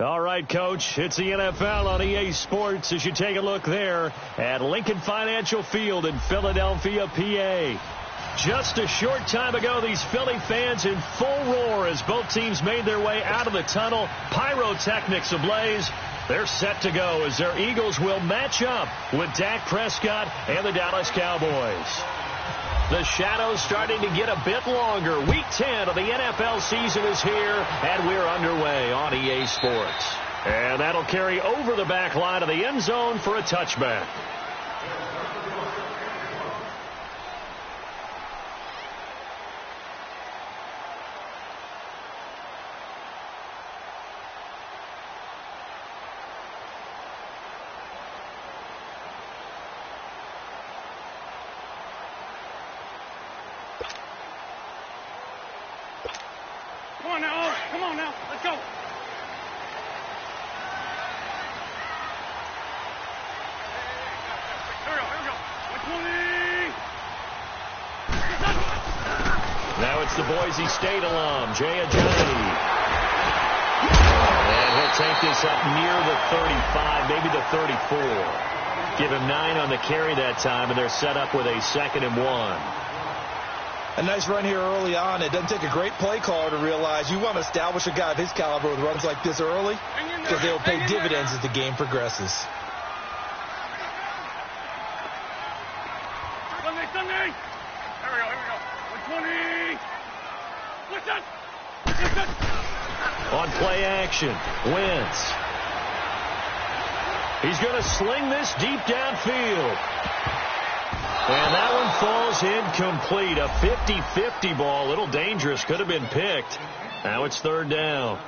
All right, Coach, it's the NFL on EA Sports as you take a look there at Lincoln Financial Field in Philadelphia, PA. Just a short time ago, these Philly fans in full roar as both teams made their way out of the tunnel. Pyrotechnics ablaze. They're set to go as their Eagles will match up with Dak Prescott and the Dallas Cowboys. The shadows starting to get a bit longer. Week 10 of the NFL season is here, and we're underway on EA Sports. And that'll carry over the back line of the end zone for a touchback. Come on now, let's go. Here we go. 120. Now it's the Boise State alum, Jay Ajani. And he'll take this up near the 35, maybe the 34. Give him 9 on the carry that time, and they're set up with a 2nd and 1. A nice run here early on. It doesn't take a great play caller to realize you want to establish a guy of his caliber with runs like this early because they'll pay dividends as the game progresses. Sunday. Here we go. 120. Listen. On play action, Wentz. He's going to sling this deep downfield. And that one falls incomplete. A 50-50 ball. A little dangerous. Could have been picked. Now it's 3rd down.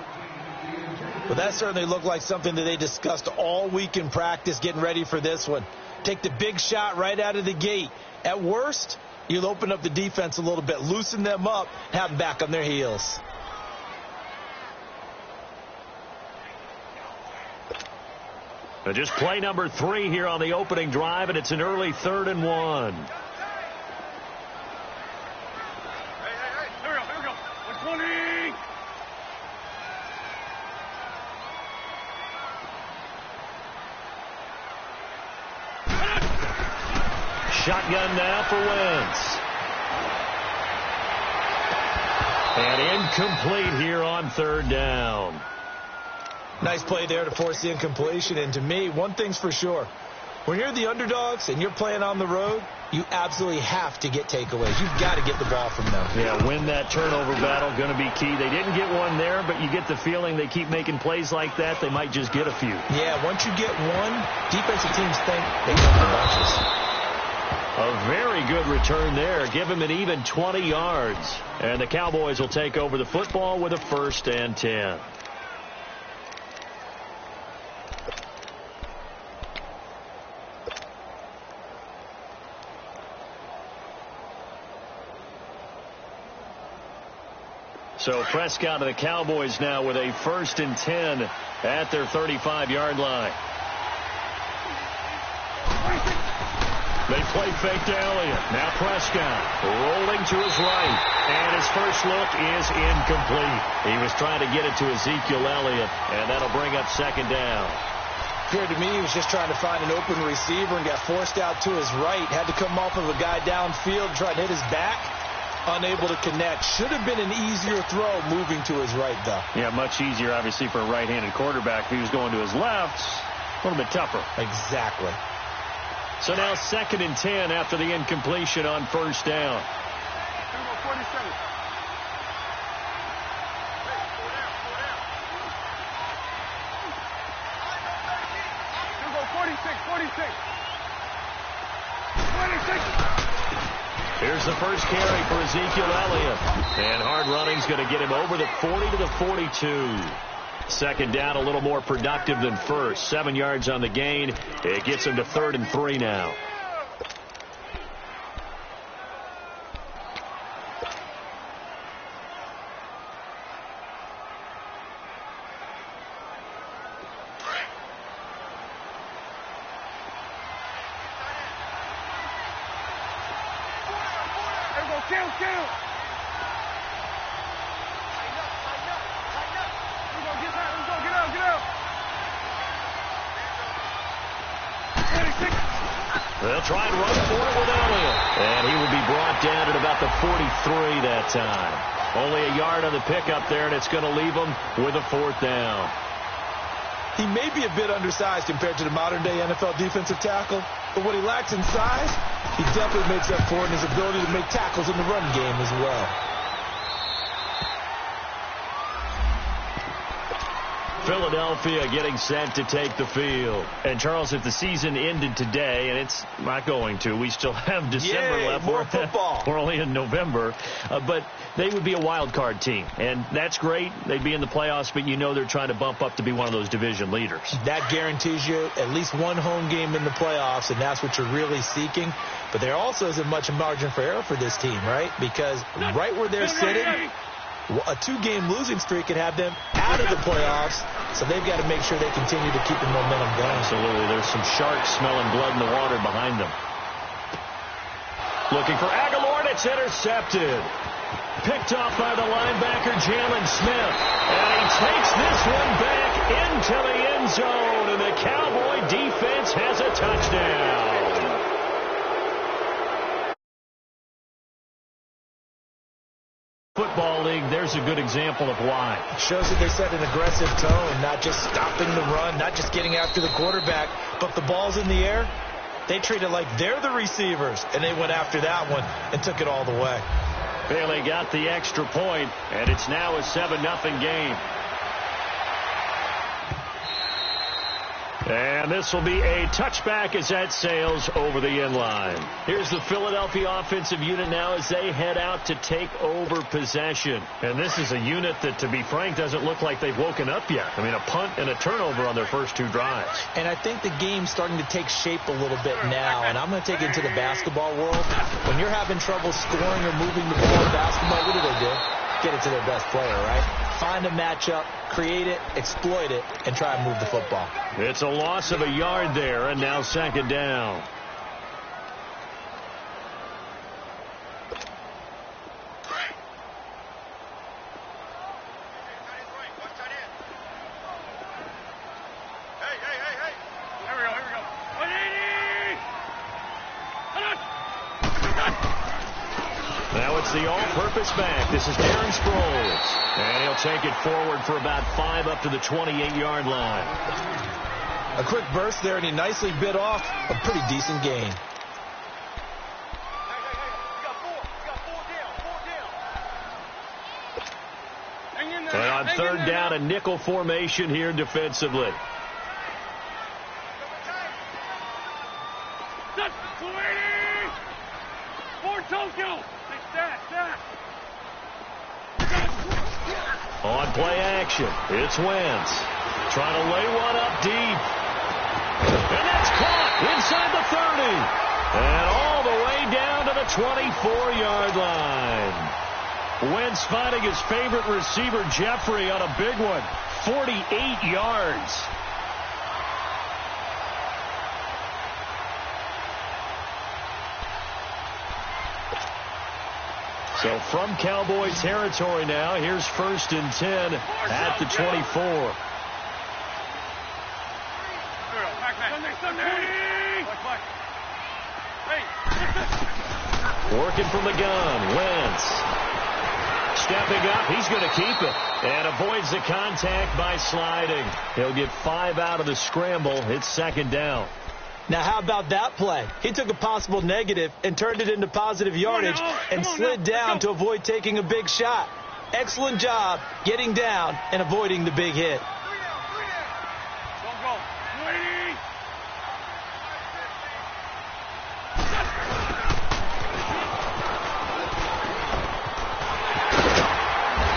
Well, that certainly looked like something that they discussed all week in practice getting ready for this one. Take the big shot right out of the gate. At worst, you'll open up the defense a little bit, loosen them up, have them back on their heels. Just play number 3 here on the opening drive, and it's an early 3rd and 1. Hey. Here we go. 120. Shotgun now for Wentz. And incomplete here on 3rd down. Nice play there to force the incompletion. And to me, one thing's for sure. When you're the underdogs and you're playing on the road, you absolutely have to get takeaways. You've got to get the ball from them. Yeah, win that turnover battle, going to be key. They didn't get one there, but you get the feeling they keep making plays like that, they might just get a few. Yeah, once you get one, defensive teams think they come in bunches. A very good return there. Give him an even 20 yards. And the Cowboys will take over the football with a 1st and 10. So Prescott and the Cowboys now with a 1st and 10 at their 35-yard line. They play fake to Elliott. Now Prescott rolling to his right. And his first look is incomplete. He was trying to get it to Ezekiel Elliott, and that'll bring up 2nd down. Appeared to me he was just trying to find an open receiver and got forced out to his right. Had to come off of a guy downfield, try to hit his back. Unable to connect. Should have been an easier throw moving to his right, though. Yeah, much easier, obviously, for a right-handed quarterback. If he was going to his left, a little bit tougher. Exactly. So now 2nd and 10 after the incompletion on 1st down. 47. Here we go, 46. 26. Here's the first carry for Ezekiel Elliott. And hard running's going to get him over the 40 to the 42. 2nd down, a little more productive than 1st. 7 yards on the gain. It gets him to 3rd and 3 now. Count. Here we go, get out. Get out. They'll try and run for it with Elliott. And he will be brought down at about the 43 that time. Only a yard on the pickup there, and it's going to leave him with a 4th down. He may be a bit undersized compared to the modern-day NFL defensive tackle, but what he lacks in size, he definitely makes up for it in his ability to make tackles in the run game as well. Philadelphia getting set to take the field. And, Charles, if the season ended today, and it's not going to, we still have December left. More football. We're only in November. But they would be a wild card team. And that's great. They'd be in the playoffs, but you know they're trying to bump up to be one of those division leaders. That guarantees you at least one home game in the playoffs, and that's what you're really seeking. But there also isn't much margin for error for this team, right? Because right where they're sitting, a 2-game losing streak could have them out of the playoffs, so they've got to make sure they continue to keep the momentum going. Absolutely. There's some sharks smelling blood in the water behind them. Looking for Aguilar, and it's intercepted. Picked off by the linebacker, Jalen Smith. And he takes this one back into the end zone, and the Cowboy defense has a touchdown. Football League, there's a good example of why. Shows that they set an aggressive tone, not just stopping the run, not just getting after the quarterback, but the ball's in the air. They treat it like they're the receivers, and they went after that one and took it all the way. Bailey got the extra point, and it's now a 7-0 game. And this will be a touchback as that sails over the end line. Here's the Philadelphia offensive unit now as they head out to take over possession. And this is a unit that, to be frank, doesn't look like they've woken up yet. I mean, a punt and a turnover on their first 2 drives. And I think the game's starting to take shape a little bit now. And I'm going to take it to the basketball world. When you're having trouble scoring or moving the ball in basketball, what do? Get it to their best player, right? Find a matchup, create it, exploit it, and try and move the football. It's a loss of a yard there, and now 2nd down. Now it's the all-purpose back. This is Darren Sproles. And he'll take it forward for about 5 up to the 28-yard line. A quick burst there, and he nicely bit off a pretty decent gain. And on 3rd down, a nickel formation here defensively. On play action, it's Wentz. Trying to lay one up deep. And that's caught inside the 30. And all the way down to the 24-yard line. Wentz finding his favorite receiver, Jeffrey, on a big one. 48 yards. So from Cowboy territory now, here's 1st and 10 at the 24. Working from the gun, Wentz. Stepping up, he's going to keep it. And avoids the contact by sliding. He'll get 5 out of the scramble. It's 2nd down. Now, how about that play? He took a possible negative and turned it into positive yardage and slid down to avoid taking a big shot. Excellent job getting down and avoiding the big hit.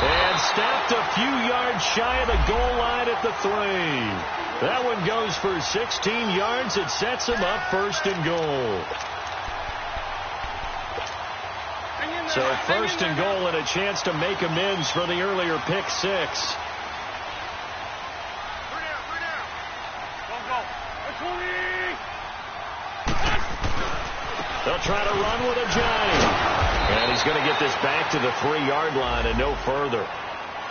And stopped a few yards shy of the goal line at the 3. That one goes for 16 yards. It sets him up 1st and goal. So 1st and goal and a chance to make amends for the earlier pick 6. They'll try to run with a giant. And he's going to get this back to the 3-yard line and no further.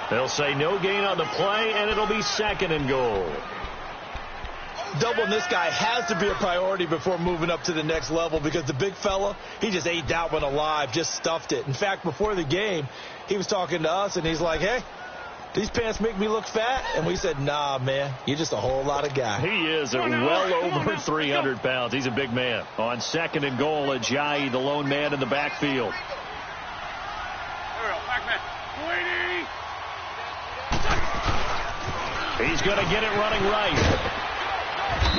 They'll say no gain on the play, and it'll be 2nd and goal. Doubling this guy has to be a priority before moving up to the next level because the big fella, he just ate that one alive, just stuffed it. In fact, before the game, he was talking to us, and he's like, hey, these pants make me look fat? And we said, nah, man, you're just a whole lot of guy. He is well over 300 pounds. He's a big man. On 2nd and goal, Ajayi, the lone man in the backfield. He's going to get it running right.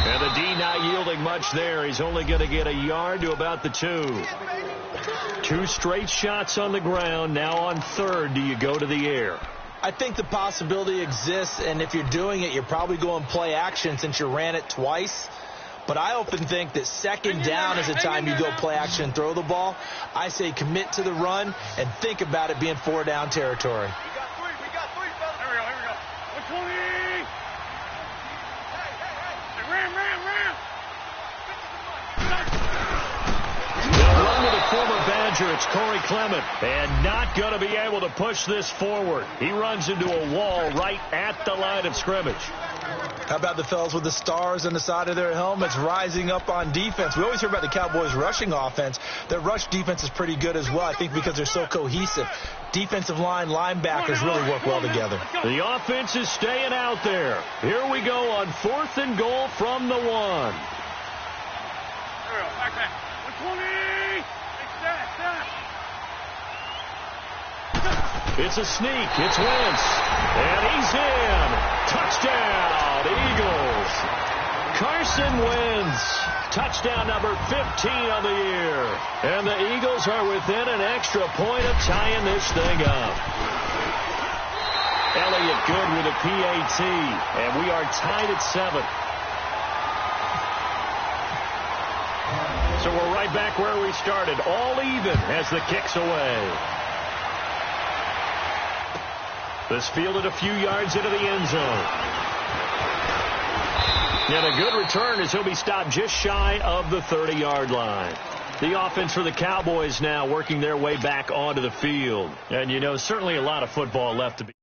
And the D not yielding much there. He's only going to get a yard to about the 2. 2 straight shots on the ground. Now on 3rd, do you go to the air? I think the possibility exists, and if you're doing it, you're probably going play action since you ran it twice. But I often think that 2nd down is the time you go play action and throw the ball. I say commit to the run and think about it being 4-down territory. We got 3, fellas. Here we go. 120. Hey, ram. They'll run with the former Badger. It's Corey Clement. And not going to be able to push this forward. He runs into a wall right at the line of scrimmage. How about the fellas with the stars on the side of their helmets rising up on defense? We always hear about the Cowboys' rushing offense. Their rush defense is pretty good as well, I think, because they're so cohesive. Defensive line, linebackers really work well together. The offense is staying out there. Here we go on 4th and goal from the 1. Here we go. Back. 120. Stop. It's a sneak. It's Wentz. And he's in. Touchdown, Eagles. Carson Wentz. Touchdown number 15 on the year. And the Eagles are within an extra point of tying this thing up. Elliott good with a PAT. And we are tied at 7. So we're right back where we started. All even as the kick's away. This fielded a few yards into the end zone. And a good return as he'll be stopped just shy of the 30-yard line. The offense for the Cowboys now working their way back onto the field. And, you know, certainly a lot of football left to be.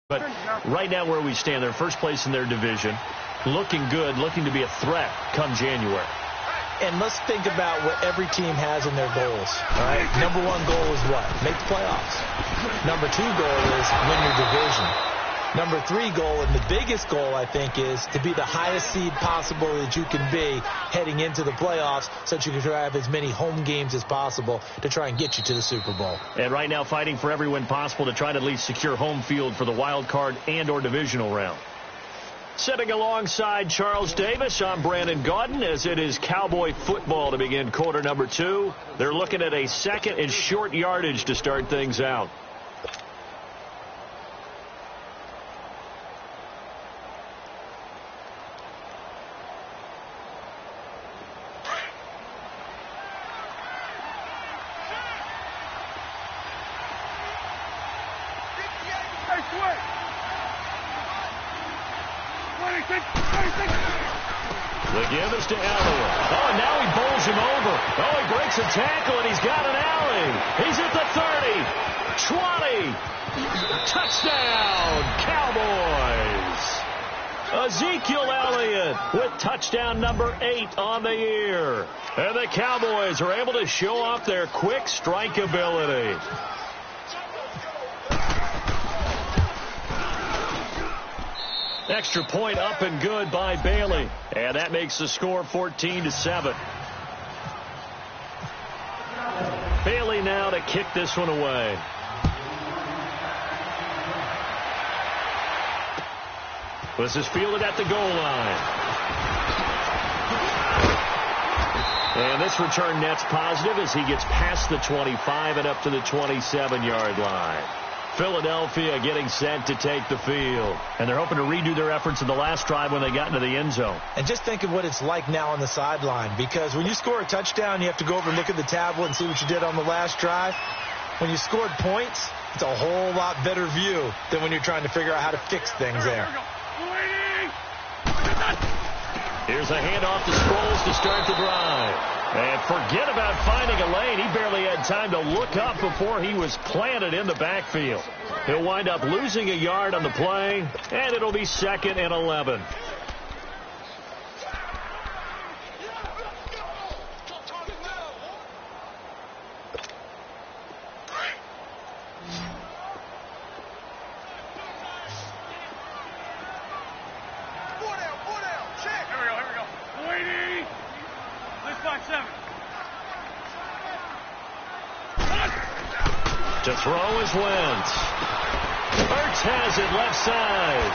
But right now where we stand, they're first place in their division. Looking good, looking to be a threat come January. And let's think about what every team has in their goals. All right? Number 1 goal is what? Make the playoffs. Number 2 goal is win your division. Number 3 goal, and the biggest goal, I think, is to be the highest seed possible that you can be heading into the playoffs so that you can have as many home games as possible to try and get you to the Super Bowl. And right now fighting for every win possible to try to at least secure home field for the wild card and or divisional round. Sitting alongside Charles Davis, I'm Brandon Gaudin as it is Cowboy football to begin quarter number 2. They're looking at a 2nd and short yardage to start things out. The give is to Elliott. Oh, and now he bowls him over. Oh, he breaks a tackle, and he's got an alley. He's at the 30, 20. Touchdown, Cowboys. Ezekiel Elliott with touchdown number 8 on the year. And the Cowboys are able to show off their quick strike ability. Extra point up and good by Bailey. And that makes the score 14-7. Bailey now to kick this one away. This is fielded at the goal line. And this return net's positive as he gets past the 25 and up to the 27-yard line. Philadelphia getting set to take the field. And they're hoping to redo their efforts in the last drive when they got into the end zone. And just think of what it's like now on the sideline. Because when you score a touchdown, you have to go over and look at the tablet and see what you did on the last drive. When you scored points, it's a whole lot better view than when you're trying to figure out how to fix things there. Here's a handoff to Sproles to start the drive. And forget about finding a lane. He barely had time to look up before he was planted in the backfield. He'll wind up losing a yard on the play, and it'll be 2nd and 11. 7. To throw is Wentz. Hurts has it left side.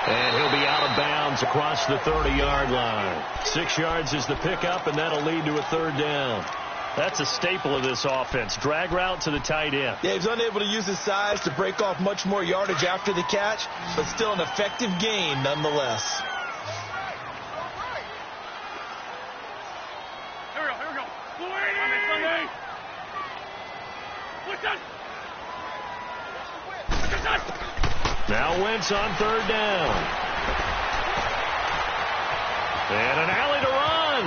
And he'll be out of bounds across the 30-yard line. 6 yards is the pickup, and that'll lead to a third down. That's a staple of this offense. Drag route to the tight end. Yeah, he's unable to use his size to break off much more yardage after the catch, but still an effective gain nonetheless. Here we go, here we go. Sunday. What's that? Now Wentz on third down. And an alley to run.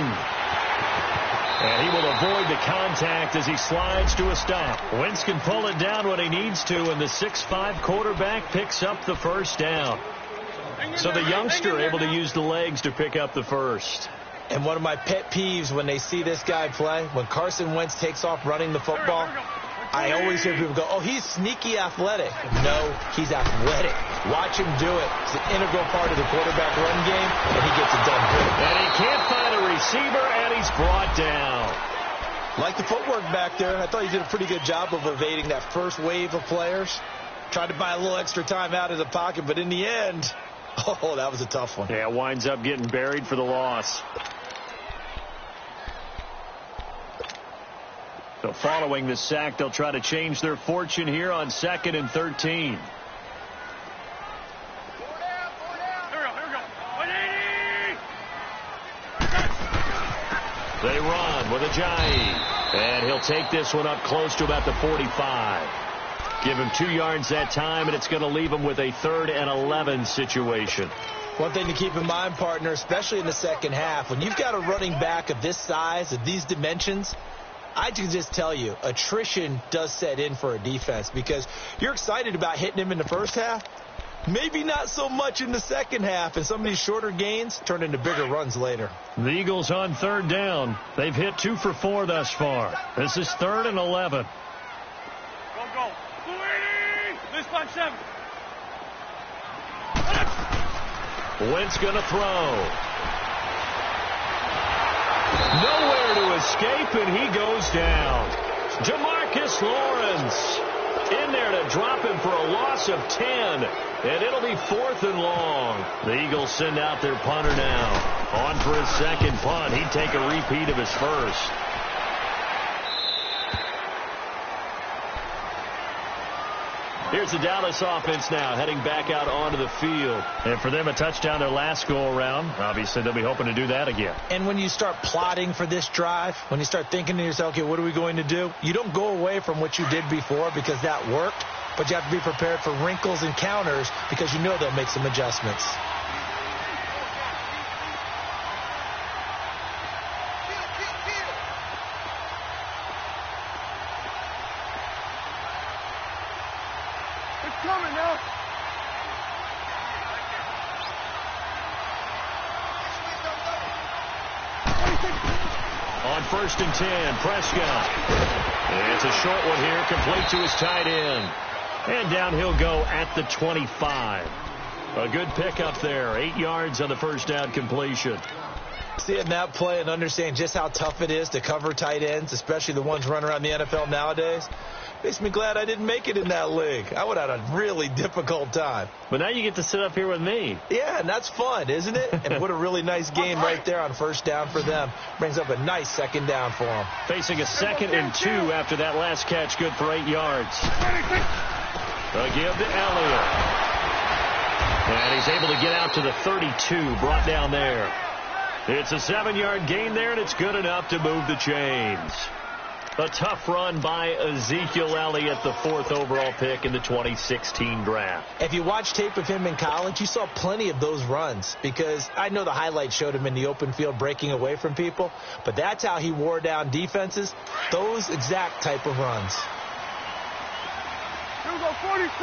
And he will avoid the contact as he slides to a stop. Wentz can pull it down when he needs to, and the 6'5" quarterback picks up the first down. So the youngster able to use the legs to pick up the first. And one of my pet peeves when they see this guy play, when Carson Wentz takes off running the football, I always hear people go, oh, he's sneaky athletic. No, he's athletic. Watch him do it. It's an integral part of the quarterback run game, and he gets it done good. And he can't find a receiver, and he's brought down. Like the footwork back there, I thought he did a pretty good job of evading that first wave of players. Tried to buy a little extra time out of the pocket, but in the end, oh, that was a tough one. Yeah, winds up getting buried for the loss. So following the sack, they'll try to change their fortune here on 2nd and 13. Here we go. 180. They run with Ajayi. And he'll take this one up close to about the 45. Give him 2 yards that time, and it's going to leave him with a 3rd and 11 situation. One thing to keep in mind, partner, especially in the second half, when you've got a running back of this size, of these dimensions, I can just tell you, attrition does set in for a defense because you're excited about hitting him in the first half. Maybe not so much in the second half, and some of these shorter gains turn into bigger runs later. The Eagles on third down. They've hit 2 for 4 thus far. This is 3rd and 11. Go. 280. This by 7. Wentz going to throw. Nowhere to escape, and he goes down. Jamarcus Lawrence in there to drop him for a loss of 10, and it'll be 4th and long. The Eagles send out their punter now. On for his second punt. He'd take a repeat of his first. Here's the Dallas offense now heading back out onto the field. And for them, a touchdown their last go-around. Obviously, they'll be hoping to do that again. And when you start plotting for this drive, when you start thinking to yourself, okay, what are we going to do? You don't go away from what you did before because that worked, but you have to be prepared for wrinkles and counters because you know they'll make some adjustments. Coming now. On 1st and 10, Prescott. And it's a short one here, complete to his tight end. And down he'll go at the 25. A good pickup there, 8 yards on the first down completion. Seeing that play and understand just how tough it is to cover tight ends, especially the ones running around the NFL nowadays, makes me glad I didn't make it in that league. I would have had a really difficult time. But now you get to sit up here with me. Yeah, and that's fun, isn't it? And what a really nice game right there on first down for them. Brings up a nice second down for them. Facing a 2nd and 2 after that last catch, good for 8 yards. A give to Elliott. And he's able to get out to the 32, brought down there. It's a 7-yard gain there, and it's good enough to move the chains. A tough run by Ezekiel Elliott, the 4th overall pick in the 2016 draft. If you watch tape of him in college, you saw plenty of those runs because I know the highlights showed him in the open field breaking away from people, but that's how he wore down defenses, those exact type of runs. Here we go, 46.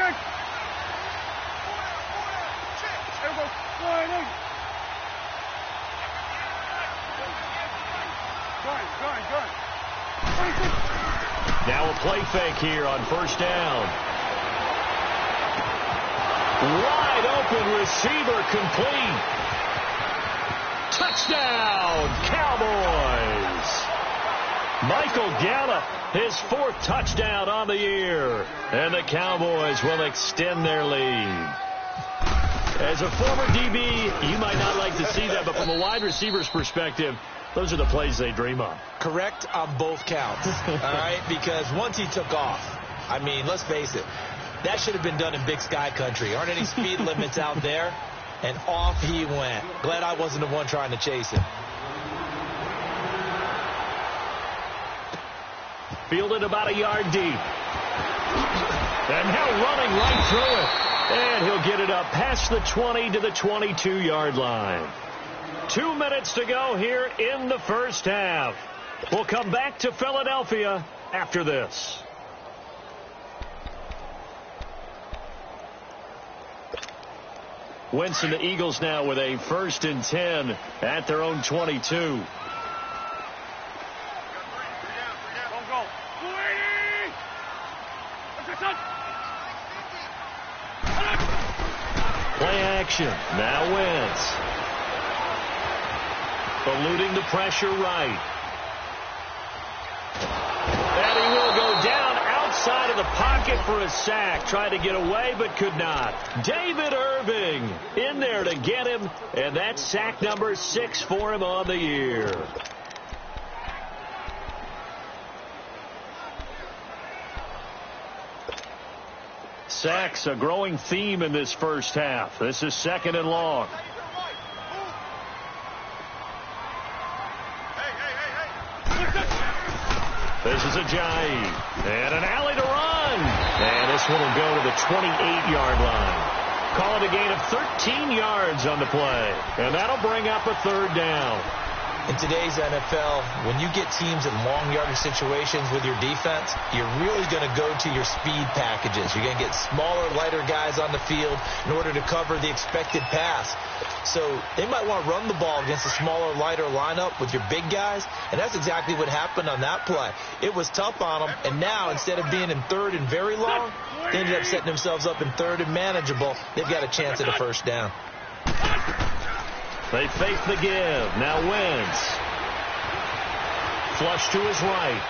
Here we go, 48. Good. Now a play fake here on first down. Wide open receiver complete. Touchdown, Cowboys. Michael Gallup, his 4th touchdown on the year. And the Cowboys will extend their lead. As a former DB, you might not like to see that, but from a wide receiver's perspective, those are the plays they dream of. Correct on both counts, all right? Because once he took off, I mean, let's face it, that should have been done in Big Sky country. Aren't any speed limits out there? And off he went. Glad I wasn't the one trying to chase him. Fielded about a yard deep. And now running right through it. And he'll get it up past the 20 to the 22-yard line. 2 minutes to go here in the first half. We'll come back to Philadelphia after this. Wentz and the Eagles now with a 1st and 10 at their own 22. Play action. Now Wentz. Eluding the pressure right. And he will go down outside of the pocket for a sack. Tried to get away but could not. David Irving in there to get him. And that's sack number 6 for him on the year. Sacks a growing theme in this first half. This is 2nd and long. This is Ajayi. And an alley to run. And this one will go to the 28-yard line. Call it a gain of 13 yards on the play. And that'll bring up a 3rd down. In today's NFL, when you get teams in long yardage situations with your defense, you're really going to go to your speed packages. You're going to get smaller, lighter guys on the field in order to cover the expected pass. So they might want to run the ball against a smaller, lighter lineup with your big guys, and that's exactly what happened on that play. It was tough on them, and now instead of being in 3rd and very long, they ended up setting themselves up in 3rd and manageable. They've got a chance at a 1st down. They fake the give. Now Wentz. Flush to his right.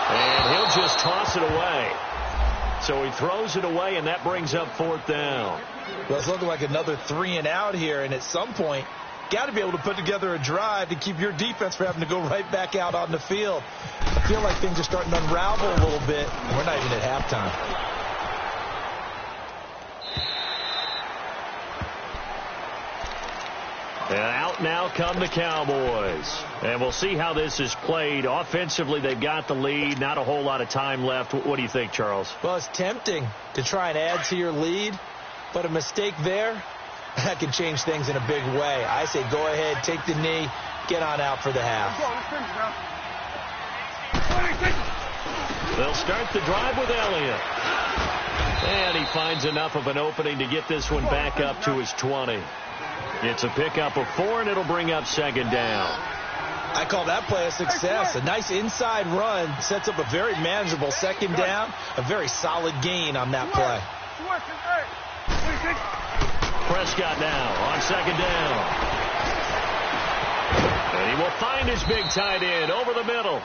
And he'll just toss it away. So he throws it away, and that brings up 4th down. Well, it's looking like another 3 and out here, and at some point, got to be able to put together a drive to keep your defense from having to go right back out on the field. I feel like things are starting to unravel a little bit. We're not even at halftime. And out now come the Cowboys. And we'll see how this is played. Offensively, they've got the lead. Not a whole lot of time left. What do you think, Charles? Well, it's tempting to try and add to your lead, but a mistake there, that can change things in a big way. I say go ahead, take the knee, get on out for the half. They'll start the drive with Elliott. And he finds enough of an opening to get this one back up to his 20. It's a pickup of 4, and it'll bring up 2nd down. I call that play a success. A nice inside run sets up a very manageable 2nd down. A very solid gain on that play. Prescott now on 2nd down. And he will find his big tight end over the middle.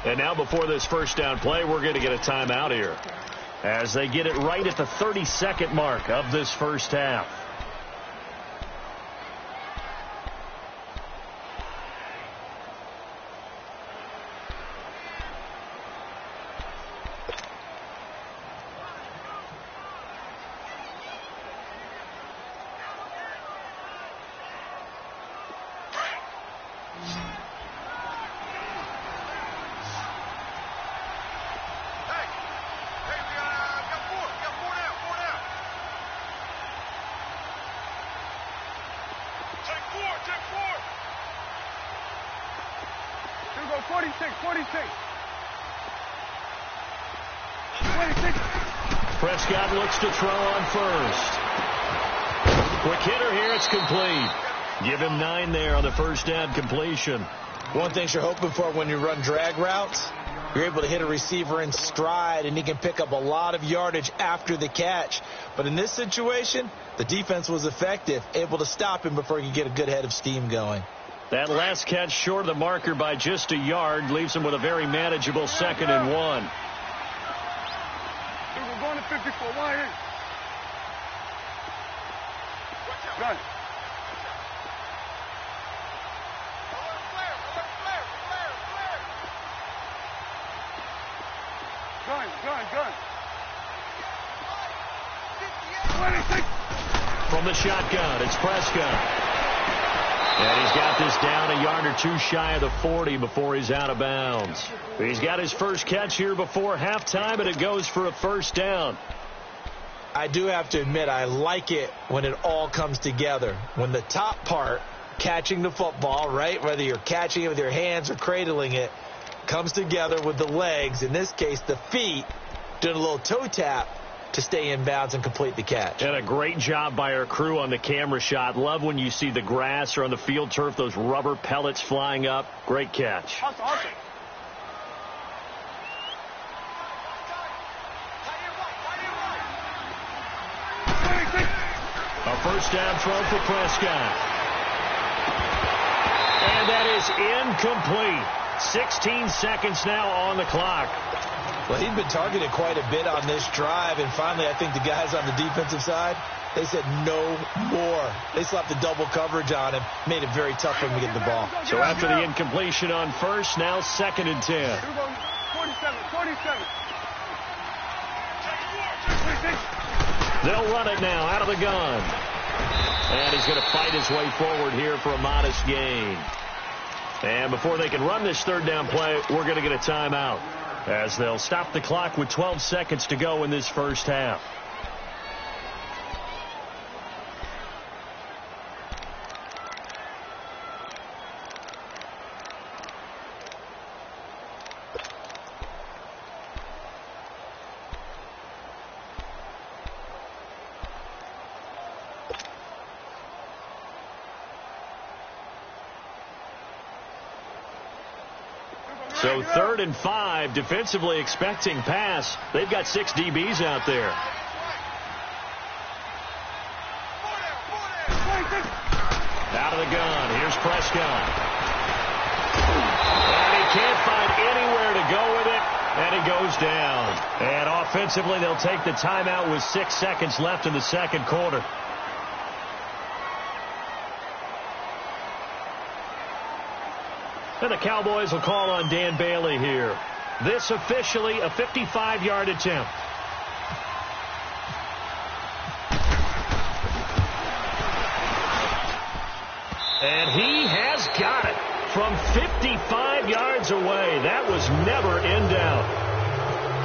And now before this 1st down play, we're going to get a timeout here as they get it right at the 32nd mark of this first half. Prescott looks to throw on first. Quick hitter here. It's complete. Give him 9 there on the 1st down completion. One thing you're hoping for when you run drag routes, you're able to hit a receiver in stride, and he can pick up a lot of yardage after the catch. But in this situation, the defense was effective, able to stop him before he could get a good head of steam going. That last catch short of the marker by just a yard leaves him with a very manageable 2nd and 1. We're going to 54. Wide in. Gun. Gun. 26. From the shotgun, it's Prescott. And he's got this down a yard or two shy of the 40 before he's out of bounds. He's got his first catch here before halftime, and it goes for a 1st down. I do have to admit, I like it when it all comes together. When the top part, catching the football, right, whether you're catching it with your hands or cradling it, comes together with the legs, in this case the feet, doing a little toe tap to stay in bounds and complete the catch. And a great job by our crew on the camera shot. Love when you see the grass or on the field turf, those rubber pellets flying up. Great catch. Awesome. A 1st down throw for Prescott. And that is incomplete. 16 seconds now on the clock. Well, he'd been targeted quite a bit on this drive, and finally I think the guys on the defensive side, they said no more. They slapped the double coverage on him, made it very tough for him to get the ball. So after the incompletion on 1st, now 2nd and 10. 47. They'll run it now out of the gun. And he's going to fight his way forward here for a modest gain. And before they can run this 3rd down play, we're going to get a timeout, as they'll stop the clock with 12 seconds to go in this 1st half. So 3rd and 5, defensively expecting pass. They've got 6 DBs out there. Out of the gun. Here's Prescott. And he can't find anywhere to go with it, and he goes down. And offensively, they'll take the timeout with 6 seconds left in the 2nd quarter. And the Cowboys will call on Dan Bailey here. This officially a 55-yard attempt. And he has got it from 55 yards away. That was never in doubt.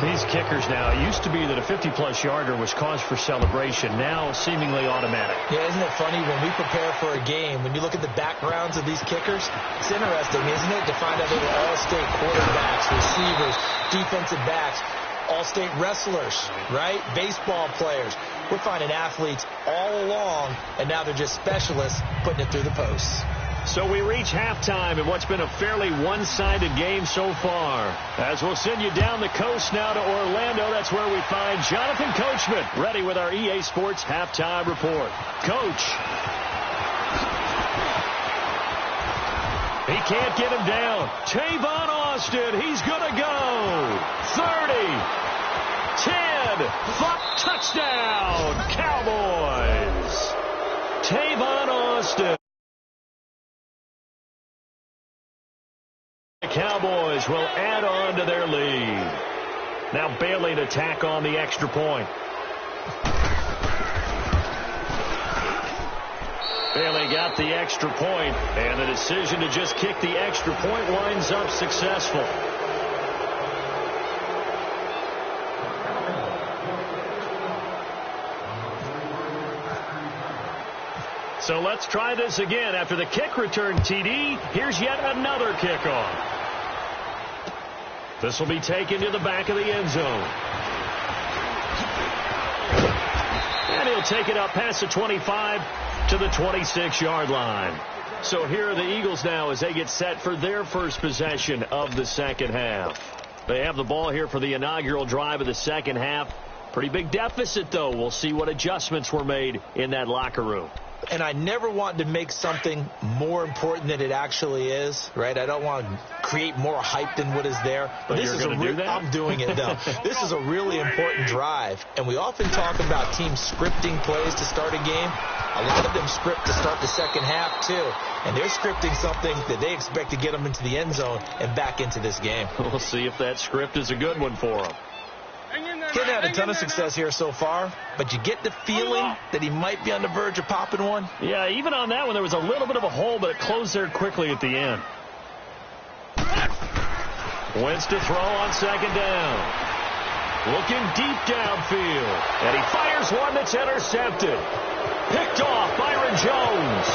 These kickers now, it used to be that a 50-plus yarder was cause for celebration. Now seemingly automatic. Yeah, isn't it funny when we prepare for a game, when you look at the backgrounds of these kickers, it's interesting, isn't it, to find out they were all-state quarterbacks, receivers, defensive backs, all-state wrestlers, right? Baseball players. We're finding athletes all along, and now they're just specialists putting it through the posts. So we reach halftime in what's been a fairly one-sided game so far. As we'll send you down the coast now to Orlando, that's where we find Jonathan Coachman, ready with our EA Sports Halftime Report. Coach. He can't get him down. Tavon Austin, he's going to go. 30, 10, touchdown, Cowboys. Tavon Austin. The Cowboys will add on to their lead. Now Bailey to tack on the extra point. Bailey got the extra point, and the decision to just kick the extra point winds up successful. So let's try this again. After the kick return TD, here's yet another kickoff. This will be taken to the back of the end zone. And he'll take it up past the 25 to the 26-yard line. So here are the Eagles now as they get set for their first possession of the second half. They have the ball here for the inaugural drive of the second half. Pretty big deficit, though. We'll see what adjustments were made in that locker room. And I never want to make something more important than it actually is, right? I don't want to create more hype than what is there. But this is do that? I'm doing it, though. This is a really important drive. And we often talk about teams scripting plays to start a game. A lot of them script to start the second half, too. And they're scripting something that they expect to get them into the end zone and back into this game. We'll see if that script is a good one for them. Hasn't had a ton of success here so far, but you get the feeling that he might be on the verge of popping one. Yeah, even on that one, there was a little bit of a hole, but it closed there quickly at the end. Wentz to throw on second down. Looking deep downfield, and he fires one that's intercepted. Picked off Byron Jones.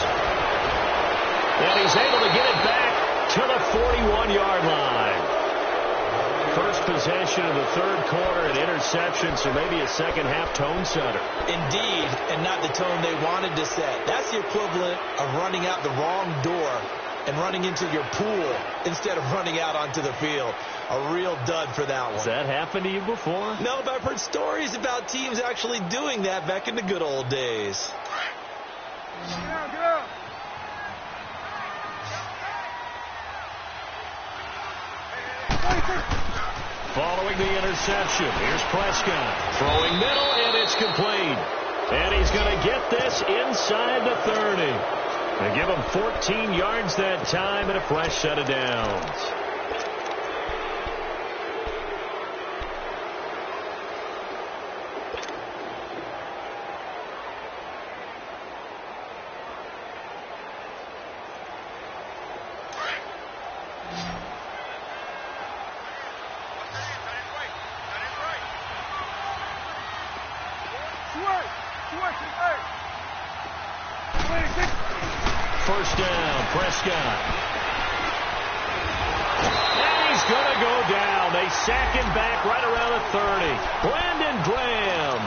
And he's able to get it back to the 41-yard line. First possession of the third quarter, an interception, so maybe a second-half tone setter. Indeed, and not the tone they wanted to set. That's the equivalent of running out the wrong door and running into your pool instead of running out onto the field. A real dud for that one. Has that happened to you before? No, but I've heard stories about teams actually doing that back in the good old days. Get out, get out. Following the interception, here's Prescott. Throwing middle, and it's complete. And he's going to get this inside the 30. They give him 14 yards that time and a fresh set of downs. First down, Prescott. And he's going to go down. They sack him back right around the 30. Brandon Graham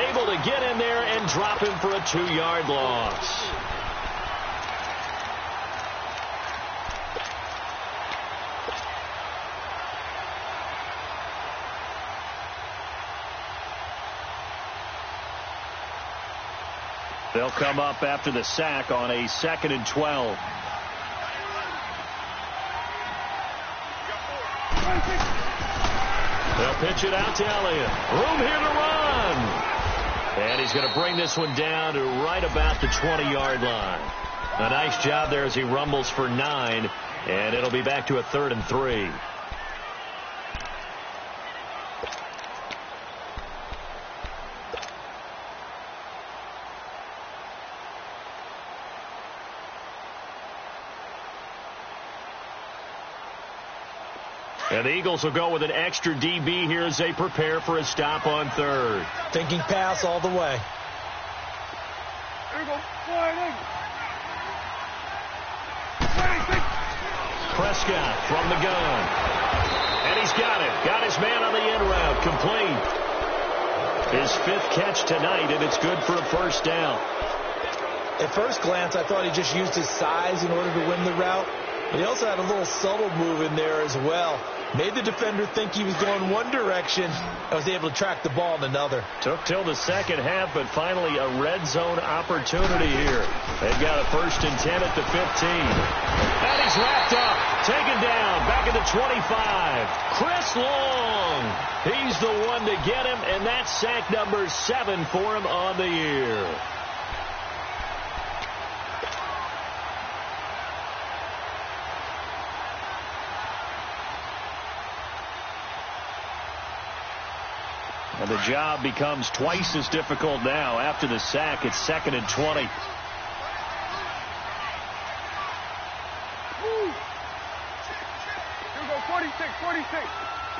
able to get in there and drop him for a 2-yard loss. They'll come up after the sack on a 2nd and 12. They'll pitch it out to Elliott. Room here to run. And he's going to bring this one down to right about the 20-yard line. A nice job there as he rumbles for 9. And it'll be back to a 3rd and 3. And the Eagles will go with an extra DB here as they prepare for a stop on 3rd. Thinking pass all the way. There you go. Prescott from the gun. And he's got it. Got his man on the in route. Complete. His 5th catch tonight, and it's good for a first down. At first glance, I thought he just used his size in order to win the route. But he also had a little subtle move in there as well. Made the defender think he was going one direction and was able to track the ball in another. Took till the second half, but finally a red zone opportunity here. They've got a 1st and 10 at the 15. And he's wrapped up. Taken down. Back at the 25. Chris Long. He's the one to get him, and that's sack number 7 for him on the year. And the job becomes twice as difficult now. After the sack, it's 2nd and 20. Here we go, 46.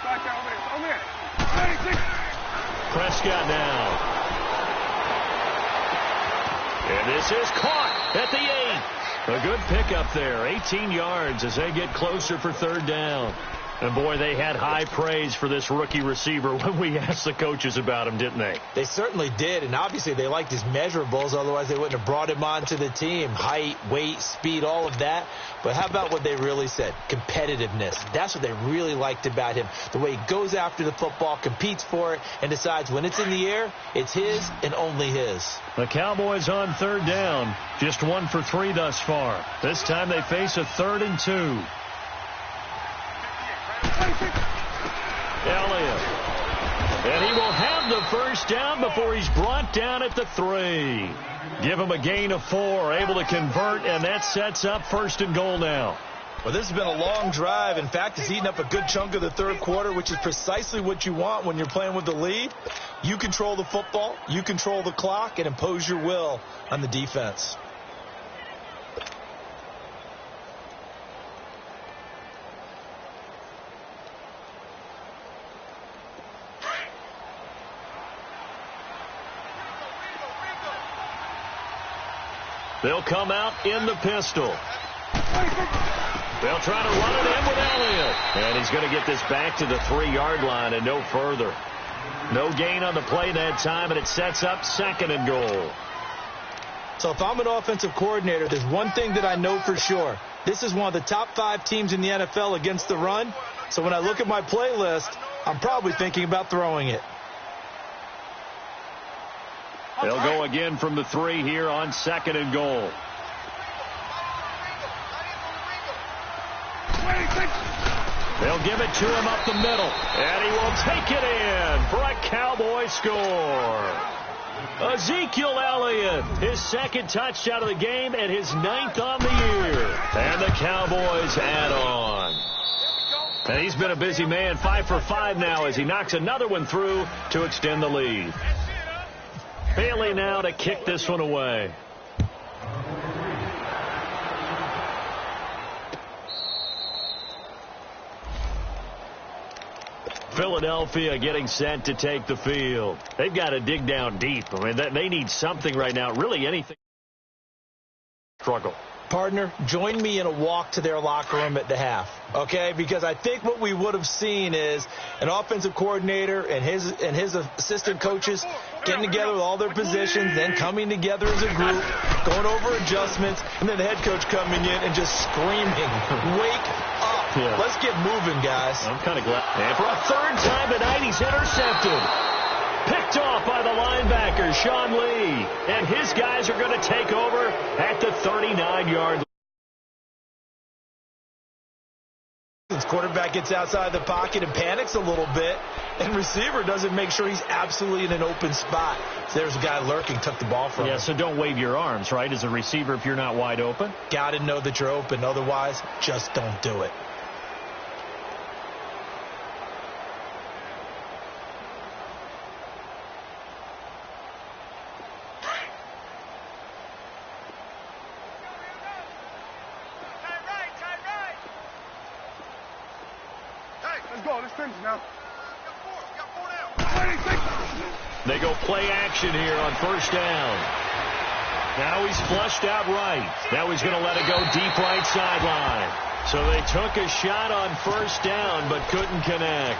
Back down over there. 46. Prescott now. And this is caught at the 8. A good pickup there. 18 yards as they get closer for 3rd down. And, boy, they had high praise for this rookie receiver when we asked the coaches about him, didn't they? They certainly did, and obviously they liked his measurables. Otherwise, they wouldn't have brought him onto the team. Height, weight, speed, all of that. But how about what they really said? Competitiveness. That's what they really liked about him. The way he goes after the football, competes for it, and decides when it's in the air, it's his and only his. The Cowboys on third down. Just 1 for 3 thus far. This time they face a 3rd and 2. Elliott. And he will have the first down before he's brought down at the 3. Give him a gain of 4, able to convert, and that sets up 1st and goal now. Well, this has been a long drive. In fact, it's eaten up a good chunk of the third quarter, which is precisely what you want when you're playing with the lead. You control the football, you control the clock, and impose your will on the defense. They'll come out in the pistol. They'll try to run it in with Elliott. And he's going to get this back to the 3-yard line and no further. No gain on the play that time, and it sets up 2nd and goal. So if I'm an offensive coordinator, there's one thing that I know for sure. This is one of the top 5 teams in the NFL against the run. So when I look at my playlist, I'm probably thinking about throwing it. They'll go again from the 3 here on 2nd and goal. They'll give it to him up the middle, and he will take it in for a Cowboy score. Ezekiel Elliott, his 2nd touchdown of the game and his 9th on the year. And the Cowboys add on. And he's been a busy man, 5 for 5 now as he knocks another one through to extend the lead. Bailey now to kick this one away. Philadelphia getting set to take the field. They've got to dig down deep. I mean, they need something right now, really anything. Struggle. Partner, join me in a walk to their locker room at the half, okay? Because I think what we would have seen is an offensive coordinator and his assistant coaches getting together with all their positions, then coming together as a group, going over adjustments, and then the head coach coming in and just screaming, wake up. Yeah. Let's get moving, guys. I'm kind of glad. And for a 3rd time tonight, he's intercepted. Picked off by the linebacker, Sean Lee. And his guys are going to take over at the 39-yard line. His quarterback gets outside the pocket and panics a little bit, and receiver doesn't make sure he's absolutely in an open spot. So there's a guy lurking, took the ball from him. Yeah, so don't wave your arms, right, as a receiver if you're not wide open. Got to know that you're open. Otherwise, just don't do it. They go play action here on 1st down. Now he's flushed out right. Now he's going to let it go deep right sideline. So they took a shot on 1st down but couldn't connect.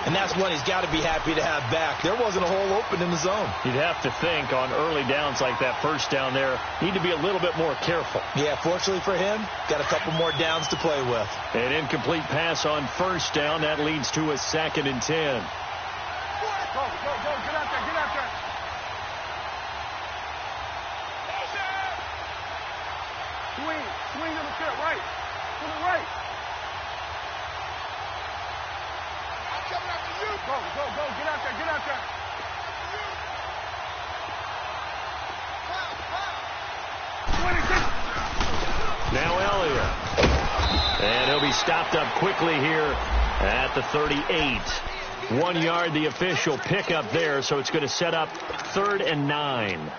And that's one he's got to be happy to have back. There wasn't a hole open in the zone. You'd have to think on early downs like that 1st down there, need to be a little bit more careful. Yeah, fortunately for him, got a couple more downs to play with. An incomplete pass on 1st down. That leads to a 2nd and 10. Go, get out there, get out there. Swing on the field, right. To the right. I'm coming after you. Go, get out there, get out there. Now Elliott. And he'll be stopped up quickly here at the 38. 1 yard, the official pickup there, so it's going to set up 3rd and 9.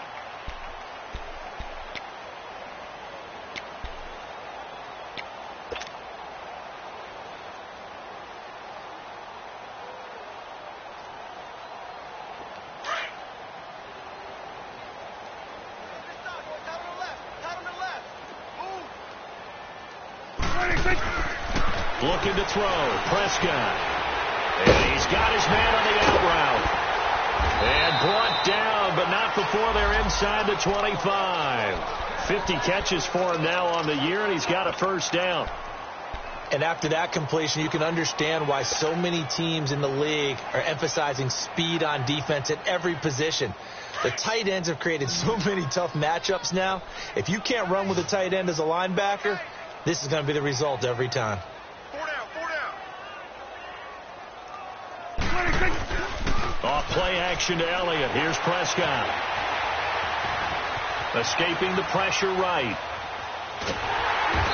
Looking to throw. Prescott. And he's got his man on the out route. And brought down, but not before they're inside the 25. 50 catches for him now on the year, and he's got a first down. And after that completion, you can understand why so many teams in the league are emphasizing speed on defense at every position. The tight ends have created so many tough matchups now. If you can't run with a tight end as a linebacker, this is going to be the result every time. 4 down. Off play action to Elliott. Here's Prescott. Escaping the pressure right.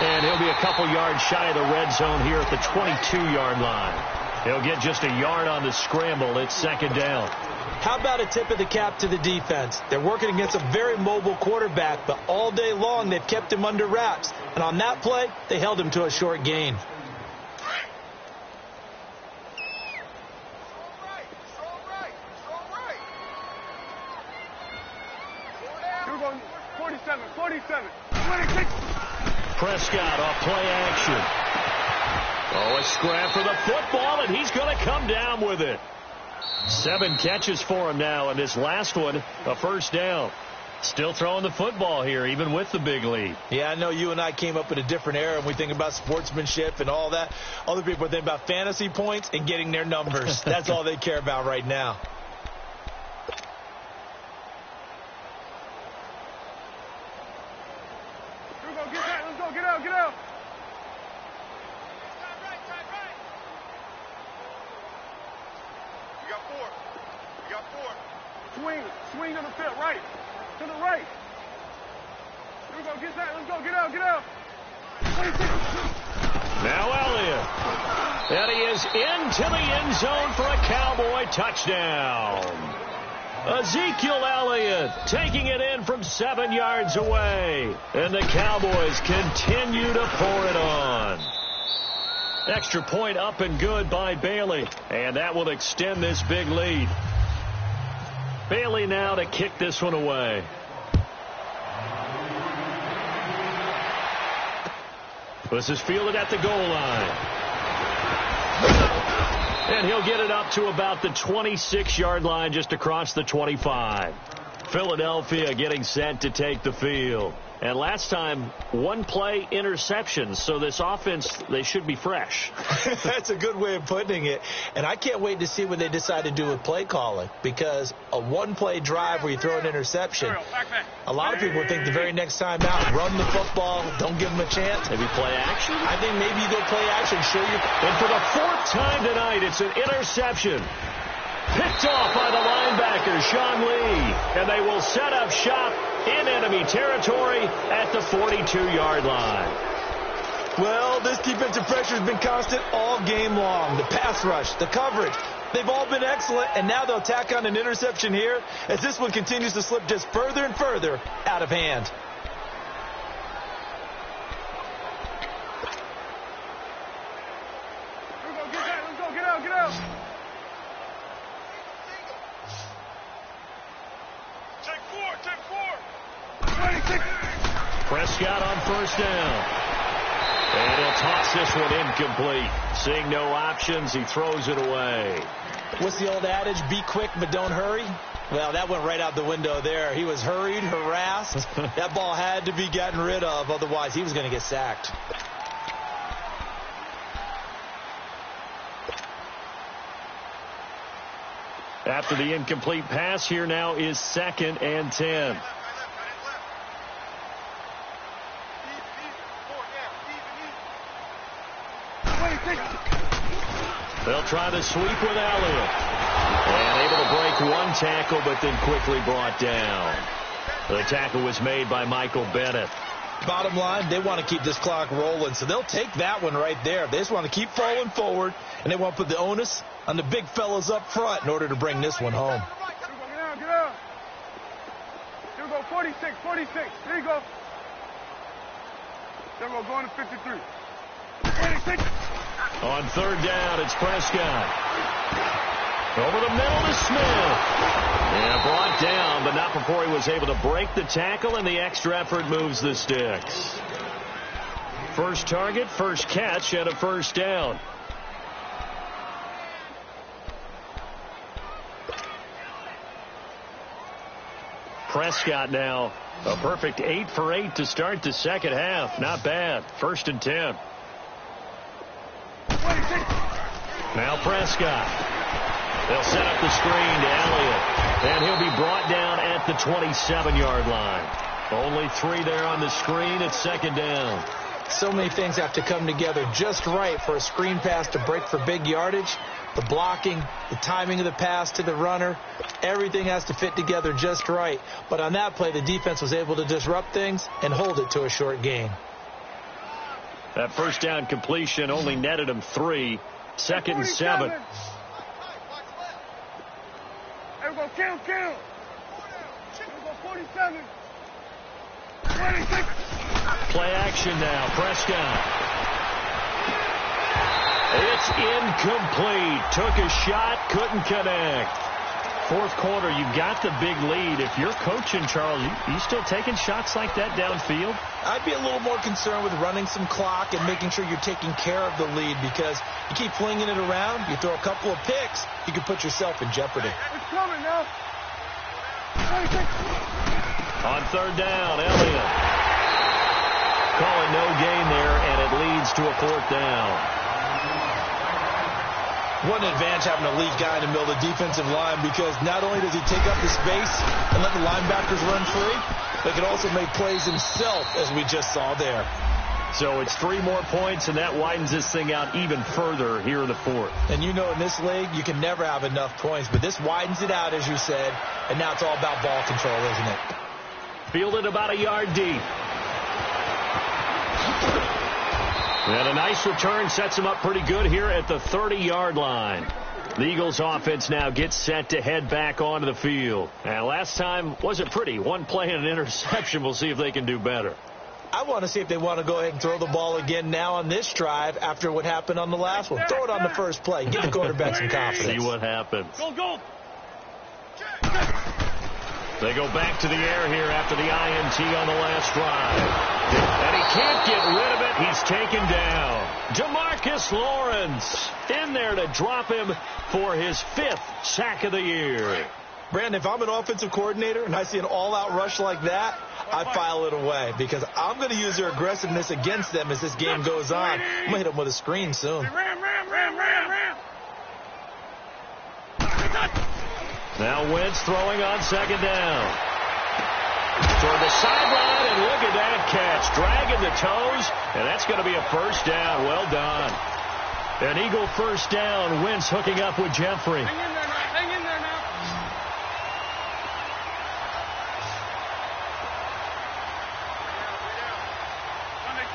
And he'll be a couple yards shy of the red zone here at the 22-yard line. He'll get just a yard on the scramble. It's second down. How about a tip of the cap to the defense? They're working against a very mobile quarterback, but all day long they've kept him under wraps. And on that play, they held him to a short gain. Strong right. 47. 26. Prescott off play action. Oh, a scrap for the football, and he's going to come down with it. 7 catches for him now, and this last one, a first down. Still throwing the football here, even with the big lead. Yeah, I know you and I came up in a different era, and we think about sportsmanship and all that. Other people think about fantasy points and getting their numbers. That's all they care about right now. Get out. You got four. Swing to the field, right. To the right. Here we go, let's go, get out. 26. Now Elliott. And he is into the end zone for a Cowboy touchdown. Ezekiel Elliott taking it in from 7 yards away. And the Cowboys continue to pour it on. Extra point up and good by Bailey. And that will extend this big lead. Bailey now to kick this one away. This is fielded at the goal line. And he'll get it up to about the 26-yard line, just across the 25. Philadelphia getting set to take the field. And last time, 1 play interceptions. So this offense, they should be fresh. That's a good way of putting it. And I can't wait to see what they decide to do with play calling. Because a 1-play drive where you throw an interception, a lot of people think the very next time out, run the football, don't give them a chance. Maybe play action? I think maybe you go play action, show you. And for the 4th time tonight, it's an interception. Picked off by the linebacker, Sean Lee. And they will set up shop in enemy territory at the 42-yard line. Well, this defensive pressure has been constant all game long. The pass rush, the coverage, they've all been excellent. And now they'll tack on an interception here as this one continues to slip just further and further out of hand. Let's go, get out. Take four. 26. Prescott on first down. And he'll toss this one incomplete. Seeing no options, he throws it away. What's the old adage? Be quick, but don't hurry. Well, that went right out the window there. He was hurried, harassed. That ball had to be gotten rid of. Otherwise, he was going to get sacked. After the incomplete pass, here now is 2nd and 10. They'll try to sweep with Elliott. And able to break 1 tackle, but then quickly brought down. The tackle was made by Michael Bennett. Bottom line, they want to keep this clock rolling, so they'll take that one right there. They just want to keep falling forward, and they want to put the onus on the big fellas up front in order to bring this one home. Get out. Here we go, 46. There you go. Then we'll go into 53. 26. On 3rd down, it's Prescott. Over the middle to Smith. And brought down, but not before he was able to break the tackle, and the extra effort moves the sticks. first target, first catch, and a first down. Prescott now a perfect 8 for 8 to start the second half. Not bad. 1st and 10. Now Prescott. They'll set up the screen to Elliott. And he'll be brought down at the 27-yard line. Only 3 there on the screen. It's 2nd down. So many things have to come together just right for a screen pass to break for big yardage. The blocking, the timing of the pass to the runner, everything has to fit together just right. But on that play, the defense was able to disrupt things and hold it to a short gain. That first down completion only netted him 3. 2nd and 7. There we go, count. There we go, 47. 26. Play action now. Prescott. It's incomplete. Took a shot, couldn't connect. 4th quarter, you've got the big lead. If you're coaching, Charles, you still taking shots like that downfield? I'd be a little more concerned with running some clock and making sure you're taking care of the lead, because you keep flinging it around, you throw a couple of picks, you can put yourself in jeopardy. It's coming now. 26. On 3rd down, Elliott. Calling no gain there, and it leads to a 4th down. What an advantage having a lead guy in the middle of the defensive line, because not only does he take up the space and let the linebackers run free, but he can also make plays himself, as we just saw there. So it's 3 more points, and that widens this thing out even further here in the 4th. And you know, in this league, you can never have enough points, but this widens it out, as you said, and now it's all about ball control, isn't it? Fielded about a yard deep. And a nice return sets him up pretty good here at the 30-yard line. The Eagles offense now gets set to head back onto the field. And last time wasn't pretty. 1 play and an interception. We'll see if they can do better. I want to see if they want to go ahead and throw the ball again now on this drive after what happened on the last one. Throw it on the first play. Give the quarterback some confidence. See what happens. Go. They go back to the air here after the INT on the last drive. And he can't get rid of it. He's taken down. Demarcus Lawrence in there to drop him for his 5th sack of the year. Brandon, if I'm an offensive coordinator and I see an all-out rush like that, I'd file it away, because I'm going to use their aggressiveness against them as this game goes on. I'm going to hit them with a screen soon. Ram. Now Wentz throwing on 2nd down. Toward the sideline, and look at that catch. Dragging the toes, and that's going to be a first down. Well done. An Eagle first down. Wentz hooking up with Jeffrey. Hang in there now.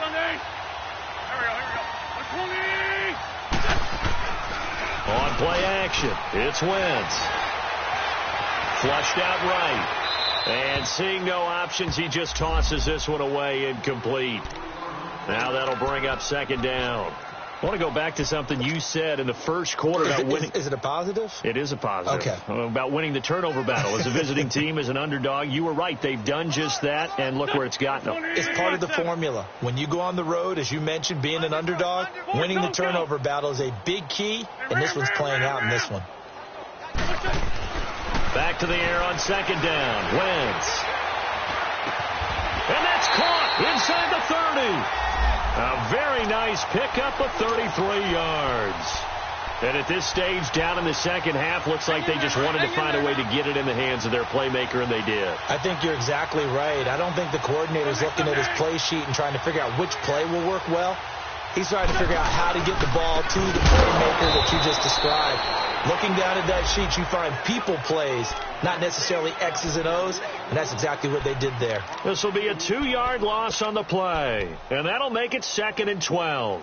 Sunday. Here we go. 20. On play action, it's Wentz. Flushed out right. And seeing no options, he just tosses this one away, incomplete. Now that'll bring up 2nd down. I want to go back to something you said in the first quarter about winning. Is it a positive? It is a positive. Okay. About winning the turnover battle. As a visiting team, as an underdog, you were right. They've done just that, and look where it's gotten them. It's part of the formula. When you go on the road, as you mentioned, being an underdog, winning the turnover battle is a big key, and this one's playing out in this one. Back to the air on 2nd down. Wentz. And that's caught inside the 30. A very nice pickup of 33 yards. And at this stage, down in the second half, looks like they just wanted to find a way to get it in the hands of their playmaker, and they did. I think you're exactly right. I don't think the coordinator's looking at his play sheet and trying to figure out which play will work well. He's trying to figure out how to get the ball to the playmaker that you just described. Looking down at that sheet, you find people plays, not necessarily X's and O's, and that's exactly what they did there. This will be a 2-yard loss on the play, and that'll make it 2nd and 12.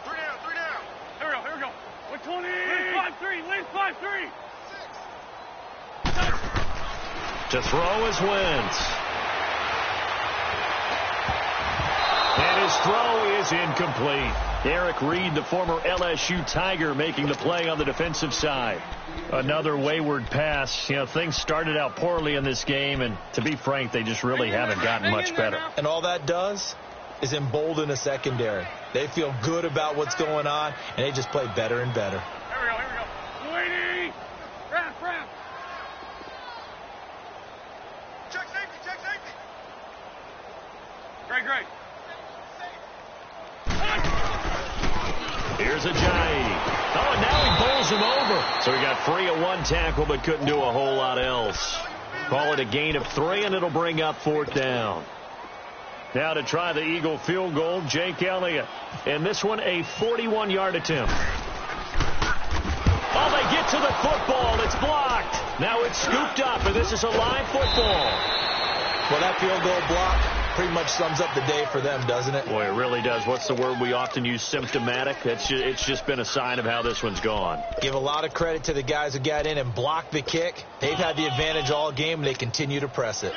Three down. Here we go. 120. Lane 5-3. To throw is Wentz. And his throw is is incomplete. Eric Reed, the former LSU Tiger, making the play on the defensive side. Another wayward pass. You know, things started out poorly in this game, and to be frank, they just really haven't gotten much better. And all that does is embolden a secondary. They feel good about what's going on, and they just play better and better. Here we go. Waiting. Wrap. Check safety. Great. Here's Ajayi. Oh, and now he bowls him over. So he got free of one tackle, but couldn't do a whole lot else. Call it a gain of 3, and it'll bring up 4th down. Now to try the Eagle field goal, Jake Elliott. And this one, a 41-yard attempt. Oh, they get to the football. It's blocked. Now it's scooped up, and this is a live football. Well, that field goal block pretty much sums up the day for them, doesn't it? Boy, it really does. What's the word we often use? Symptomatic. It's just been a sign of how this one's gone. Give a lot of credit to the guys who got in and blocked the kick. They've had the advantage all game, and they continue to press it.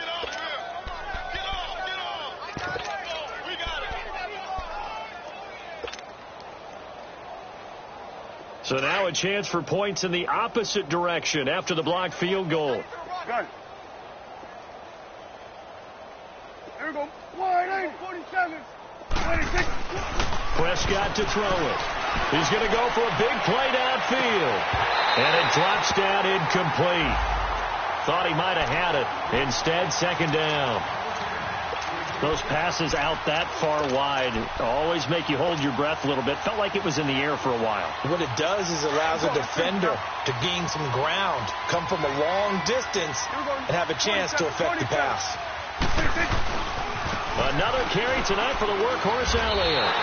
So now a chance for points in the opposite direction after the blocked field goal. Good. Here we go. 47. 26. Prescott to throw it. He's going to go for a big play downfield. And it drops down incomplete. Thought he might have had it. Instead, 2nd down. Those passes out that far wide always make you hold your breath a little bit. Felt like it was in the air for a while. What it does is allows a defender to gain some ground, come from a long distance, and have a chance to affect the pass. Another carry tonight for the workhorse Elliott.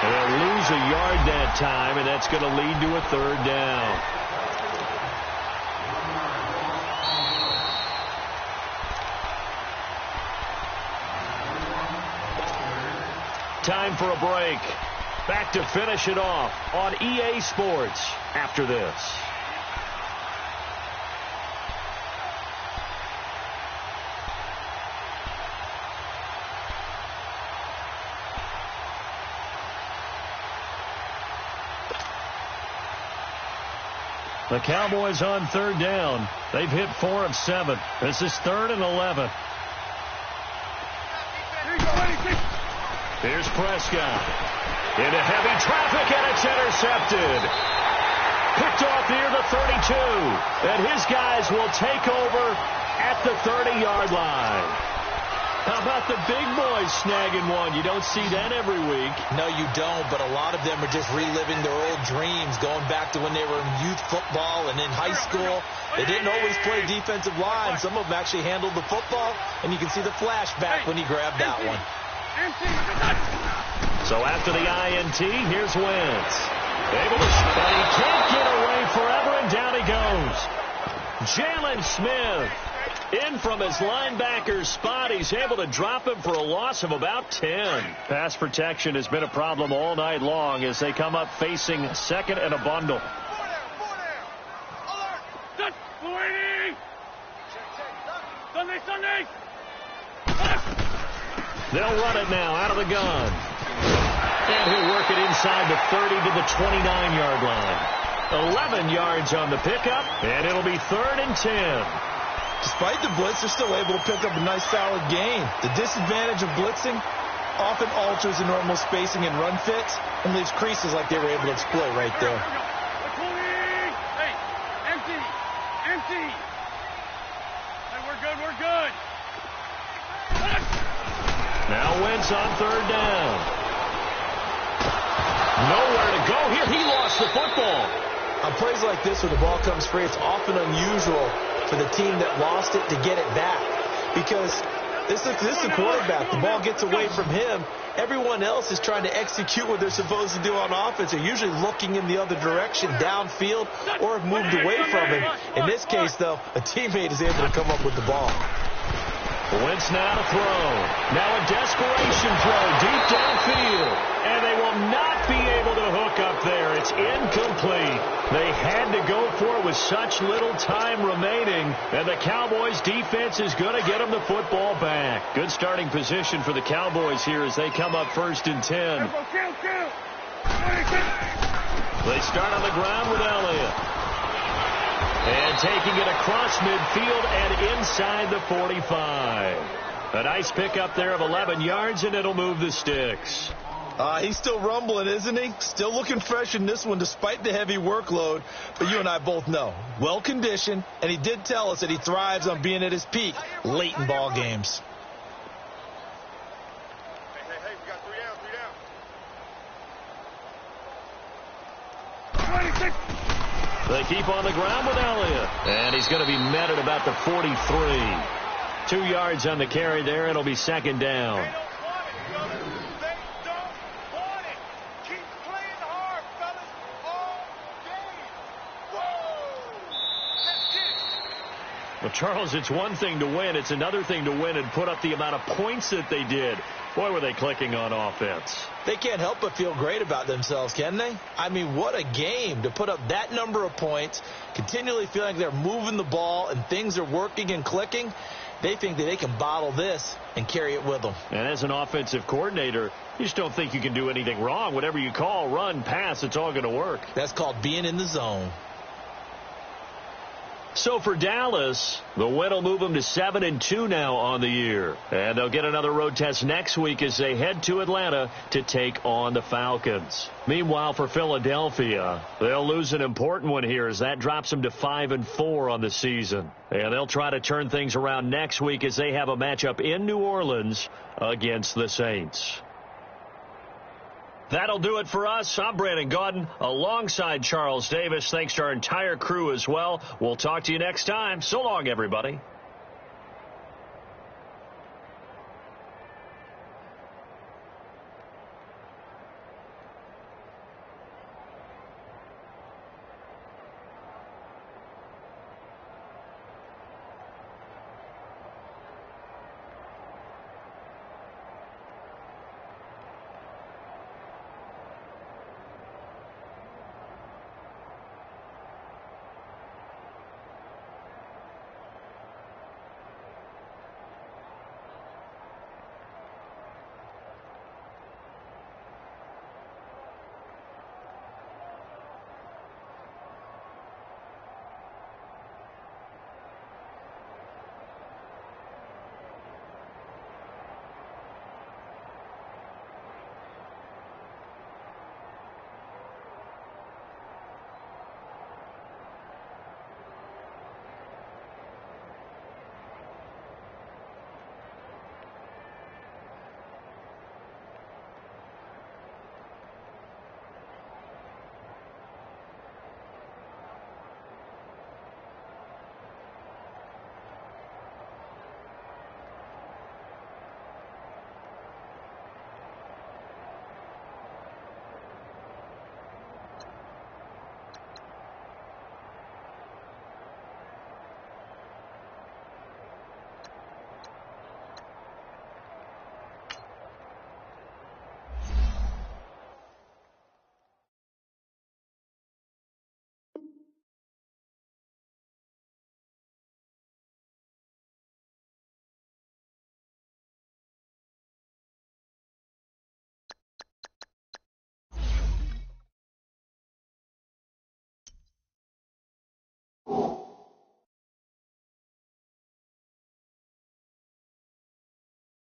They'll lose a yard that time, and that's going to lead to a 3rd down. Time for a break. Back to finish it off on EA Sports after this. The Cowboys on 3rd down. They've hit 4 of 7. This is 3rd and 11. Here's Prescott. Into heavy traffic, and it's intercepted. Picked off near the 32. And his guys will take over at the 30-yard line. How about the big boys snagging one? You don't see that every week. No, you don't, but a lot of them are just reliving their old dreams, going back to when they were in youth football and in high school. They didn't always play defensive line. Some of them actually handled the football, and you can see the flashback when he grabbed that one. So after the INT, here's Wentz. Able to, but he can't get away forever, and down he goes. Jalen Smith in from his linebacker spot. He's able to drop him for a loss of about 10. Pass protection has been a problem all night long as they come up facing 2nd and a bundle. Sunday. They'll run it now out of the gun. And he'll work it inside the 30 to the 29-yard line. 11 yards on the pickup, and it'll be 3rd and 10. Despite the blitz, they're still able to pick up a nice, solid gain. The disadvantage of blitzing often alters the normal spacing and run fits and leaves creases like they were able to exploit right there. Hey, empty. Hey, we're good. Now Wentz on 3rd down. Nowhere to go here. He lost the football. On plays like this where the ball comes free, it's often unusual for the team that lost it to get it back. Because this is the quarterback. The ball gets away from him. Everyone else is trying to execute what they're supposed to do on offense. They're usually looking in the other direction, downfield, or have moved away from him. In this case, though, a teammate is able to come up with the ball. Wentz now to throw. Now a desperation throw deep downfield. And they will not be able to hook up there. It's incomplete. They had to go for it with such little time remaining, and the Cowboys defense is going to get them the football back. Good starting position for the Cowboys here as they come up 1st and 10. They start on the ground with Elliott. And taking it across midfield and inside the 45. A nice pickup there of 11 yards, and it'll move the sticks. He's still rumbling, isn't he? Still looking fresh in this one despite the heavy workload. But you and I both know, well-conditioned, and he did tell us that he thrives on being at his peak late in ball games. Hey, we got 3 down. They keep on the ground with Elliott. And he's going to be met at about the 43. 2 yards on the carry there. It'll be 2nd down. They don't want it. Keep playing hard, fellas, all game. Whoa! Let's get it. Well, Charles, it's one thing to win. It's another thing to win and put up the amount of points that they did. Boy, were they clicking on offense. They can't help but feel great about themselves, can they? I mean, what a game to put up that number of points, continually feeling like they're moving the ball and things are working and clicking. They think that they can bottle this and carry it with them. And as an offensive coordinator, you just don't think you can do anything wrong. Whatever you call, run, pass, it's all going to work. That's called being in the zone. So for Dallas, the win will move them to 7-2 now on the year. And they'll get another road test next week as they head to Atlanta to take on the Falcons. Meanwhile, for Philadelphia, they'll lose an important one here as that drops them to 5-4 on the season. And they'll try to turn things around next week as they have a matchup in New Orleans against the Saints. That'll do it for us. I'm Brandon Gaudin alongside Charles Davis. Thanks to our entire crew as well. We'll talk to you next time. So long, everybody.